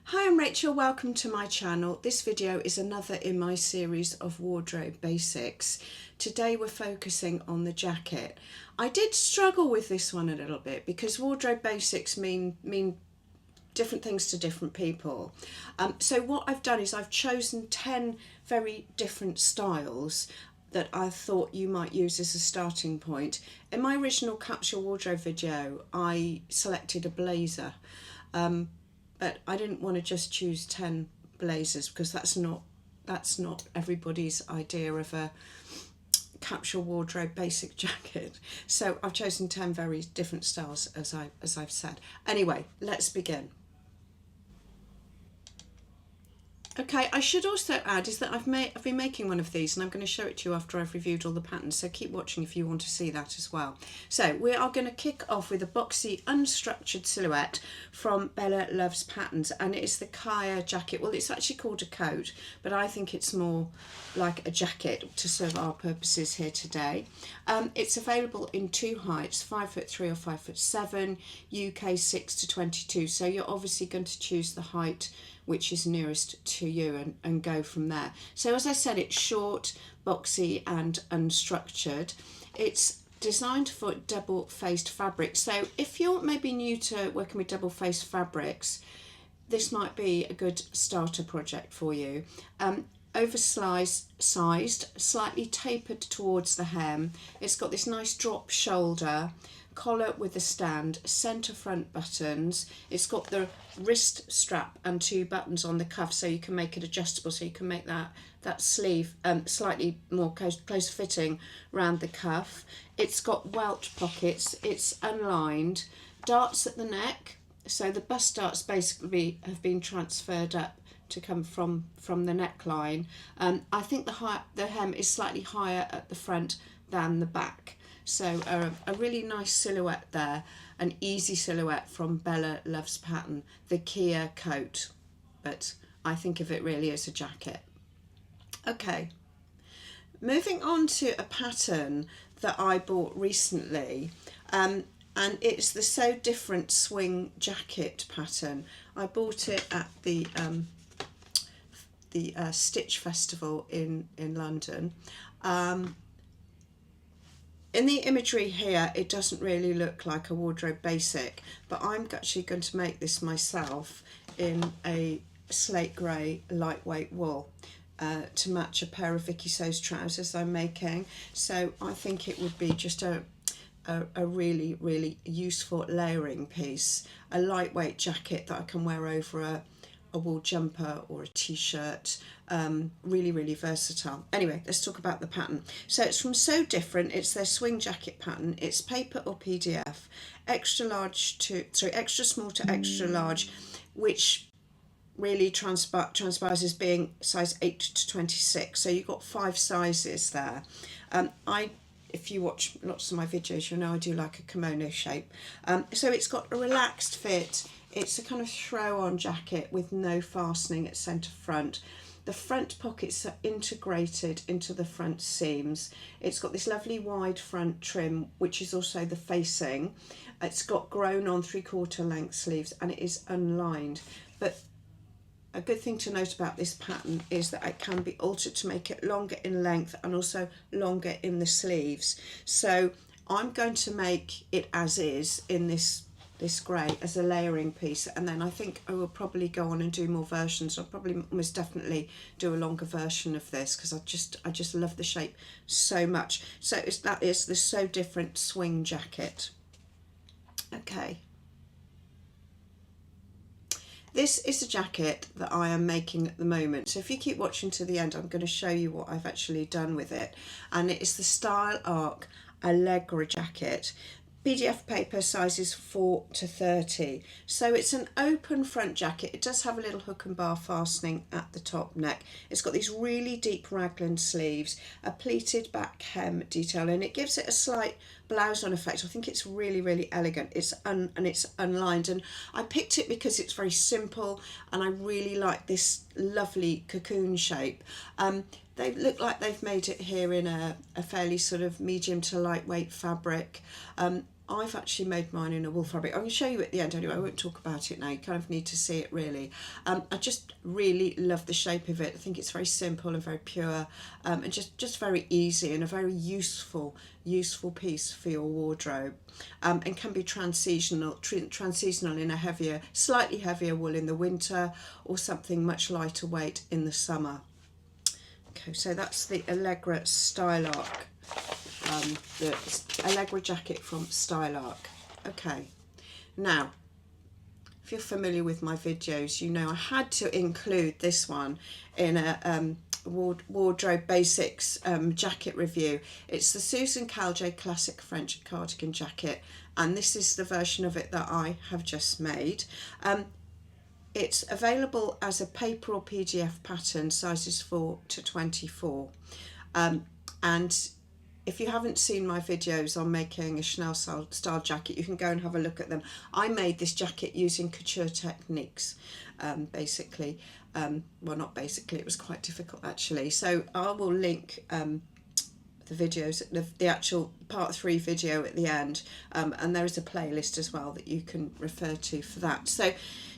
Hi, I'm Rachel, welcome to my channel. This video is another in my series of wardrobe basics. Today we're focusing on the jacket. I did struggle with this one a little bit because wardrobe basics mean different things to different people. So what I've done is I've chosen 10 very different styles that I thought you might use as a starting point. In my original capsule wardrobe video, I selected a blazer. But I didn't want to just choose 10 blazers because that's not everybody's idea of a capsule wardrobe basic jacket. So I've chosen 10 very different styles as I've said. Anyway, let's begin. Okay, I should also add is that I've been making one of these and I'm going to show it to you after I've reviewed all the patterns, so keep watching if you want to see that as well. So we are going to kick off with a boxy unstructured silhouette from Bella Loves Patterns, and it is the Kaia jacket. Well, it's actually called a coat, but I think it's more like a jacket to serve our purposes here today. It's available in two heights, 5'3" or 5'7", UK 6 to 22, so you're obviously going to choose the height which is nearest to you and go from there. So as I said, it's short, boxy and unstructured. It's designed for double-faced fabric. So if you're maybe new to working with double-faced fabrics, this might be a good starter project for you. Oversized, slightly tapered towards the hem. It's got this nice drop shoulder, collar with a stand, centre front buttons. It's got the wrist strap and two buttons on the cuff, so you can make it adjustable, so you can make that sleeve slightly more close fitting around the cuff. It's got welt pockets, it's unlined, darts at the neck, so the bust darts basically have been transferred up to come from the neckline. I think the hem is slightly higher at the front than the back. So a really nice silhouette there, an easy silhouette from Bella Loves Pattern, the Kaia coat, but I think of it really as a jacket. Okay, moving on to a pattern that I bought recently, and it's the So Different swing jacket pattern. I bought it at the Stitch Festival in London. In the imagery here, it doesn't really look like a wardrobe basic, but I'm actually going to make this myself in a slate grey lightweight wool to match a pair of Vikisews trousers I'm making. So I think it would be just a really useful layering piece, a lightweight jacket that I can wear over a wool jumper or a t-shirt. Really versatile. Anyway, let's talk about the pattern. So it's from So Different. It's their swing jacket pattern. It's paper or PDF, extra small to extra large, which really transpires as being size 8 to 26. So you've got 5 sizes there. If you watch lots of my videos, you'll know I do like a kimono shape. So it's got a relaxed fit. It's a kind of throw-on jacket with no fastening at centre front. The front pockets are integrated into the front seams. It's got this lovely wide front trim, which is also the facing. It's got grown-on 3/4 length sleeves and it is unlined. But a good thing to note about this pattern is that it can be altered to make it longer in length and also longer in the sleeves. So I'm going to make it as is in this grey as a layering piece, and then I think I will probably go on and do more versions. I'll probably almost definitely do a longer version of this because I just love the shape so much. So that is the So Different swing jacket. Okay. This is a jacket that I am making at the moment. So if you keep watching to the end, I'm going to show you what I've actually done with it. And it is the Style Arc Alegra jacket. PDF paper sizes 4 to 30. So it's an open front jacket. It does have a little hook and bar fastening at the top neck. It's got these really deep raglan sleeves, a pleated back hem detail, and it gives it a slight blouse on effect. I think it's really elegant. It's unlined, and I picked it because it's very simple and I really like this lovely cocoon shape. They look like they've made it here in a fairly sort of medium to lightweight fabric. I've actually made mine in a wool fabric. I'm going to show you at the end anyway, I won't talk about it now, you kind of need to see it really. I just really love the shape of it. I think it's very simple and very pure, and just very easy, and a very useful piece for your wardrobe, and can be transitional in a heavier, slightly heavier wool in the winter, or something much lighter weight in the summer. Okay, so that's the Alegra Style Arc. The Alegra jacket from Style Arc. Okay, now if you're familiar with my videos, you know I had to include this one in a wardrobe basics jacket review. It's the Susan Khalje classic French cardigan jacket, and this is the version of it that I have just made. It's available as a paper or PDF pattern, sizes 4 to 24, and if you haven't seen my videos on making a Chanel style jacket, you can go and have a look at them. I made this jacket using couture techniques, basically. Well, not basically, it was quite difficult actually. So I will link the videos, the actual part 3 video at the end, and there is a playlist as well that you can refer to for that. So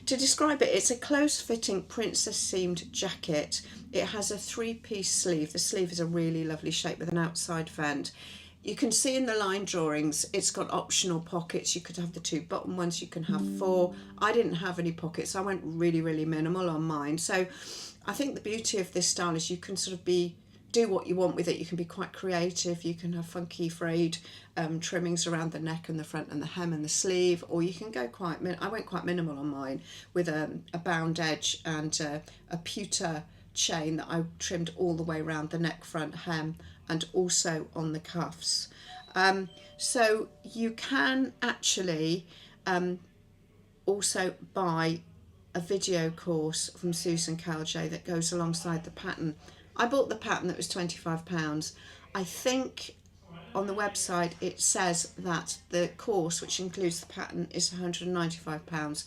to describe it, it's a close-fitting princess seamed jacket. It has a 3-piece sleeve. The sleeve is a really lovely shape with an outside vent. You can see in the line drawings it's got optional pockets. You could have the 2 bottom ones, you can have 4. I didn't have any pockets, so I went really minimal on mine. So I think the beauty of this style is you can sort of do what you want with it. You can be quite creative. You can have funky frayed trimmings around the neck and the front and the hem and the sleeve, or you can go quite I went quite minimal on mine with a bound edge and a pewter chain that I trimmed all the way around the neck, front, hem, and also on the cuffs. So you can actually also buy a video course from Susan Khalje that goes alongside the pattern. I bought the pattern that was £25. I think on the website it says that the course, which includes the pattern, is £195.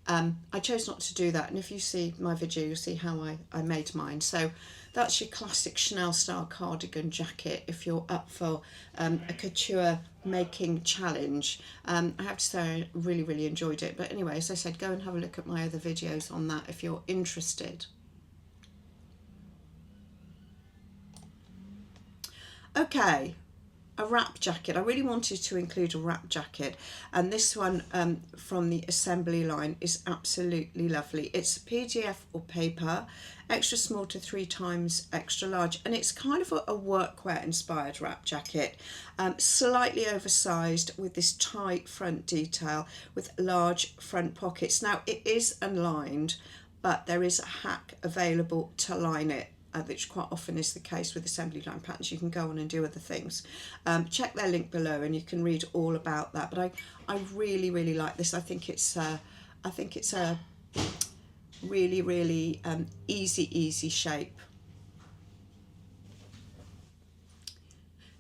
I chose not to do that, and if you see my video you'll see how I made mine. So that's your classic Chanel style cardigan jacket if you're up for a couture making challenge. I have to say I really enjoyed it, but anyway, as I said, go and have a look at my other videos on that if you're interested. Okay, a wrap jacket. I really wanted to include a wrap jacket, and this one from the Assembly line is absolutely lovely. It's PDF or paper, extra small to 3 times extra large, and it's kind of a workwear inspired wrap jacket, slightly oversized with this tight front detail with large front pockets. Now it is unlined, but there is a hack available to line it, which quite often is the case with assembly line patterns. You can go on and do other things. Check their link below and you can read all about that. But I really like this. I think it's a really easy shape.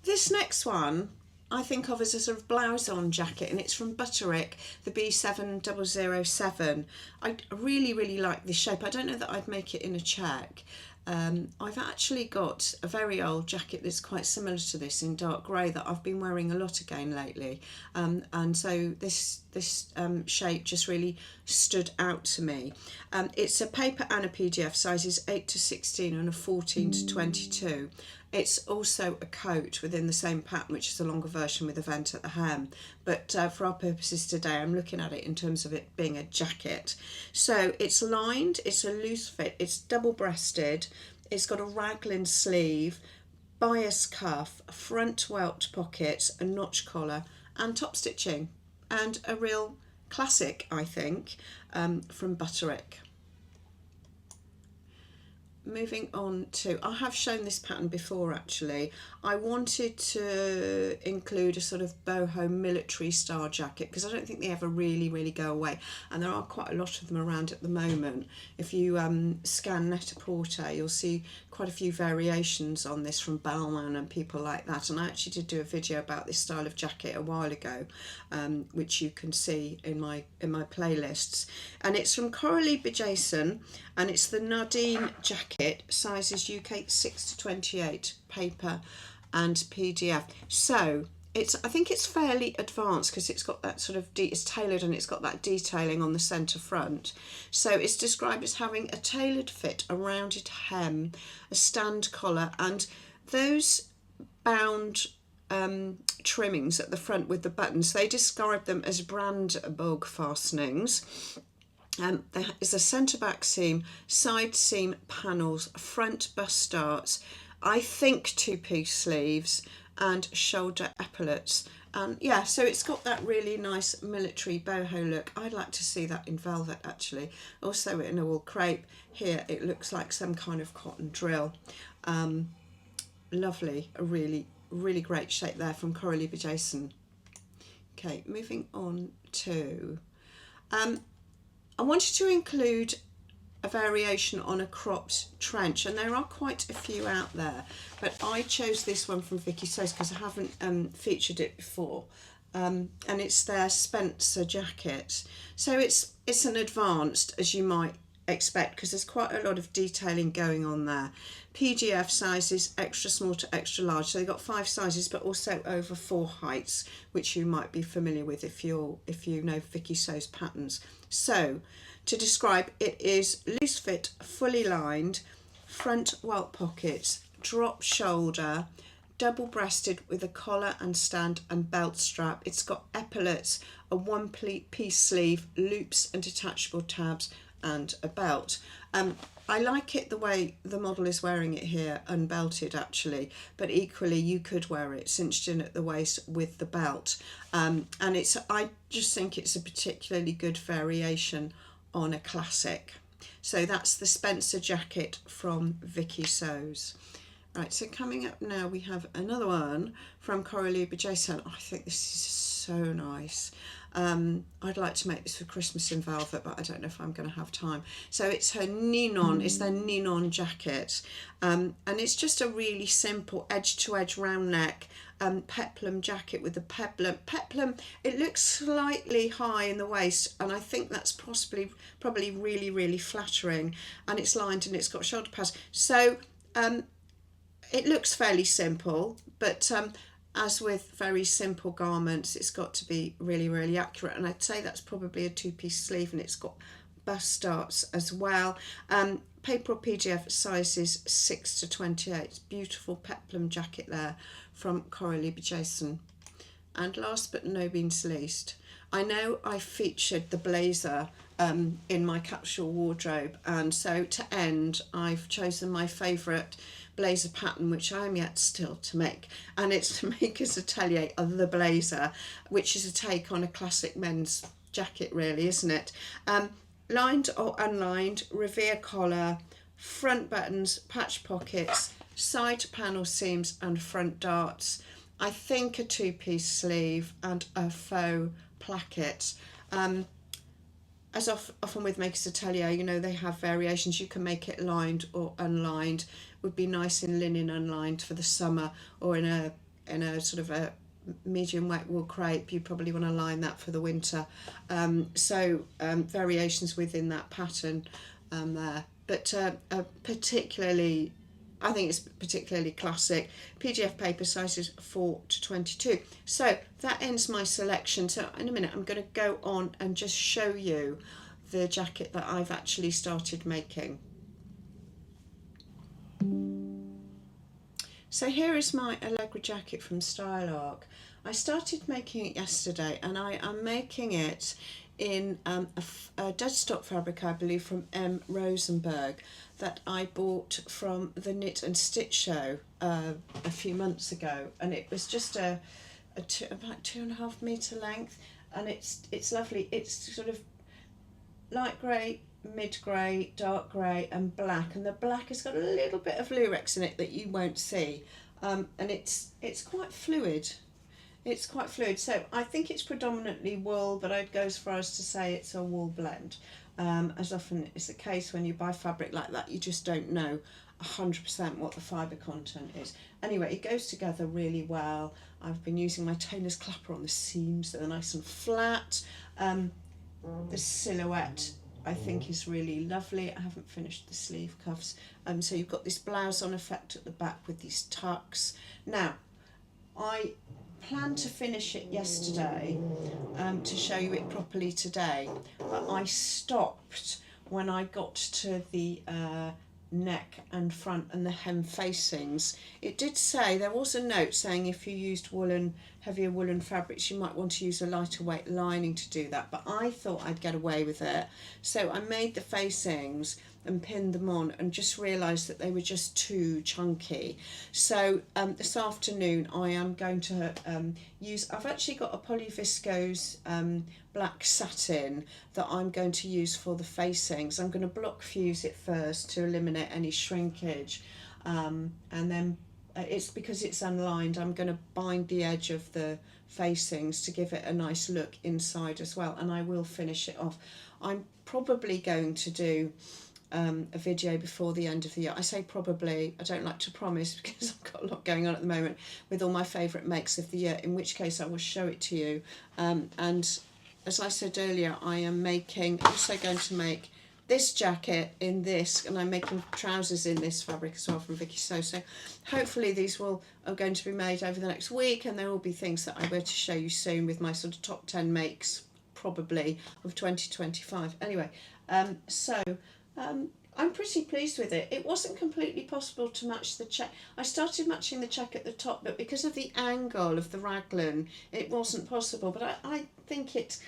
This next one I think of as a sort of blouse-on jacket, and it's from Butterick, the B7007. I really like this shape. I don't know that I'd make it in a check. I've actually got a very old jacket that's quite similar to this in dark grey that I've been wearing a lot again lately, and so this shape just really stood out to me. It's a paper and a PDF, sizes 8 to 16 and a 14 to 22. It's also a coat within the same pattern, which is a longer version with a vent at the hem. But for our purposes today, I'm looking at it in terms of it being a jacket. So it's lined, it's a loose fit, it's double-breasted, it's got a raglan sleeve, bias cuff, front welt pockets, a notch collar, and top stitching. And a real classic, I think, from Butterick. Moving on to, I have shown this pattern before actually. I wanted to include a sort of boho military style jacket because I don't think they ever really go away, and there are quite a lot of them around at the moment. If you scan Net-a-Porter, you'll see quite a few variations on this from Balmain and people like that, and I actually did do a video about this style of jacket a while ago, which you can see in my playlists. And it's from Coralie Bijasson, and it's the Nadine jacket, sizes UK 6 to 28, paper and PDF. So I think it's fairly advanced because it's got that sort of, it's tailored and it's got that detailing on the centre front. So it's described as having a tailored fit, a rounded hem, a stand collar, and those bound trimmings at the front with the buttons, they describe them as brand bug fastenings. There is a centre back seam, side seam panels, front bust darts, I think 2-piece sleeves, and shoulder epaulets. And yeah, so it's got that really nice military boho look. I'd like to see that in velvet actually. Also in a wool crepe. Here it looks like some kind of cotton drill. Lovely, a really great shape there from Coralie Bijasson. Okay, moving on to I wanted to include a variation on a cropped trench, and there are quite a few out there, but I chose this one from Vikisews because I haven't featured it before, and it's their Spensa jacket. So it's an advanced, as you might expect, because there's quite a lot of detailing going on there. PGF sizes extra small to extra large, so they've got 5 sizes but also over 4 heights, which you might be familiar with if you know Vikisews patterns. So to describe, it is loose fit, fully lined, front welt pockets, drop shoulder, double breasted with a collar and stand and belt strap. It's got epaulets, a 1-piece sleeve, loops and detachable tabs, and a belt. I like it the way the model is wearing it here, unbelted actually, but equally you could wear it cinched in at the waist with the belt. And I just think it's a particularly good variation on a classic. So that's the Spensa jacket from Vikisews. Right, so coming up now we have another one from Coralie Bijasson. I think this is so nice. I'd like to make this for Christmas in velvet, but I don't know if I'm going to have time. So it's her Ninon, it's their Ninon jacket, and it's just a really simple edge-to-edge round neck peplum jacket with the peplum. It looks slightly high in the waist, and I think that's probably really flattering, and it's lined and it's got shoulder pads. So it looks fairly simple, but as with very simple garments, it's got to be really accurate, and I'd say that's probably a 2-piece sleeve, and it's got bust darts as well. Paper or PGF sizes 6 to 28. Beautiful peplum jacket there from Coralie Bijasson. And last but no means least, I know I featured the blazer in my capsule wardrobe, and so to end I've chosen my favourite blazer pattern, which I am yet still to make, and it's to Maker's Atelier of the blazer, which is a take on a classic men's jacket really, isn't it? Lined or unlined, revere collar, front buttons, patch pockets, side panel seams and front darts. I think a 2-piece sleeve and a faux placket. As often with Maker's Atelier, you know, they have variations. You can make it lined or unlined. Would be nice in linen unlined for the summer, or in a sort of a medium wet wool crepe. You probably want to line that for the winter. Variations within that pattern there, but particularly, I think it's particularly classic. PGF paper sizes 4 to 22. So that ends my selection. So in a minute I'm going to go on and just show you the jacket that I've actually started making. So here is my Alegra jacket from Style Arc. I started making it yesterday, and I am making it in a dead stock fabric, I believe, from M. Rosenberg, that I bought from the Knit and Stitch show a few months ago, and it was just about 2.5 metre length, and it's lovely. It's sort of light grey, mid grey, dark grey and black, and the black has got a little bit of lurex in it that you won't see, and it's quite fluid. It's quite fluid, so I think it's predominantly wool, but I'd go as far as to say it's a wool blend. As often is the case when you buy fabric like that, you just don't know 100% what the fibre content is. Anyway, it goes together really well. I've been using my tailor's clapper on the seams, so they're nice and flat. The silhouette I think is really lovely. I haven't finished the sleeve cuffs. So you've got this blouse on effect at the back with these tucks. Now, I planned to finish it yesterday to show you it properly today, but I stopped when I got to the neck and front and the hem facings. It did say, there was a note saying if you used heavier woolen fabrics, you might want to use a lighter weight lining to do that, but I thought I'd get away with it, so I made the facings and pinned them on and just realised that they were just too chunky. So this afternoon I am going to I've actually got a polyviscose black satin that I'm going to use for the facings. I'm going to block fuse it first to eliminate any shrinkage, and then it's because it's unlined, I'm going to bind the edge of the facings to give it a nice look inside as well, and I will finish it off. I'm probably going to do a video before the end of the year. I say probably, I don't like to promise because I've got a lot going on at the moment with all my favourite makes of the year, in which case I will show it to you. And as I said earlier, I am also going to make this jacket in this, and I'm making trousers in this fabric as well from Vikisews. So hopefully these are going to be made over the next week, and there will be things that I will to show you soon with my sort of top 10 makes probably of 2025. Anyway, I'm pretty pleased with it. It wasn't completely possible to match the check. I started matching the check at the top, but because of the angle of the raglan, it wasn't possible. But I think it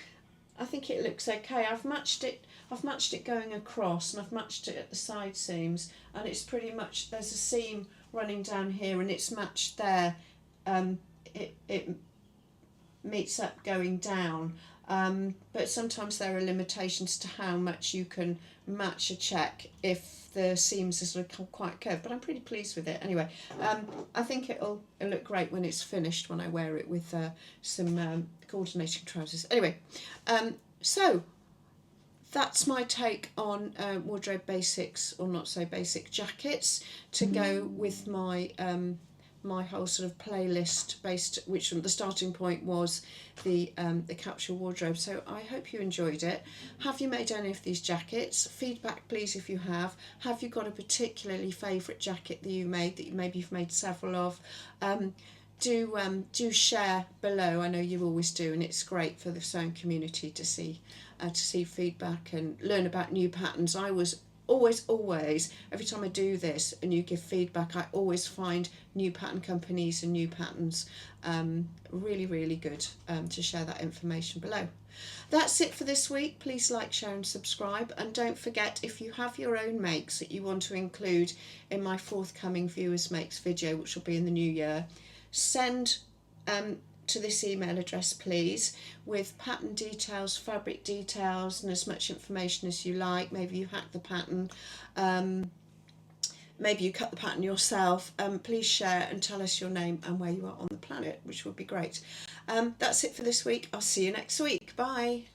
looks okay. I've matched it going across, and I've matched it at the side seams, and it's pretty much, there's a seam running down here, and it's matched there. It meets up going down. But sometimes there are limitations to how much you can match a check if the seams are sort of quite curved, but I'm pretty pleased with it anyway. I think it'll look great when it's finished, when I wear it with some coordinating trousers. Anyway, so that's my take on wardrobe basics, or not so basic jackets, to go with my my whole sort of playlist based, which the starting point was the capsule wardrobe. So I hope you enjoyed it. Have you made any of these jackets? Feedback please if you have. Have you got a particularly favourite jacket that you made, that maybe you've made several of? Do share below. I know you always do, and it's great for the sewing community to see feedback and learn about new patterns. I was always, every time I do this and you give feedback, I always find new pattern companies and new patterns. Really, really good to share that information below. That's it for this week. Please like, share and subscribe, and don't forget, if you have your own makes that you want to include in my forthcoming viewers makes video, which will be in the new year, send to this email address please, with pattern details, fabric details, and as much information as you like. Maybe you hack the pattern, maybe you cut the pattern yourself. Please share and tell us your name and where you are on the planet, which would be great. That's it for this week. I'll see you next week. Bye.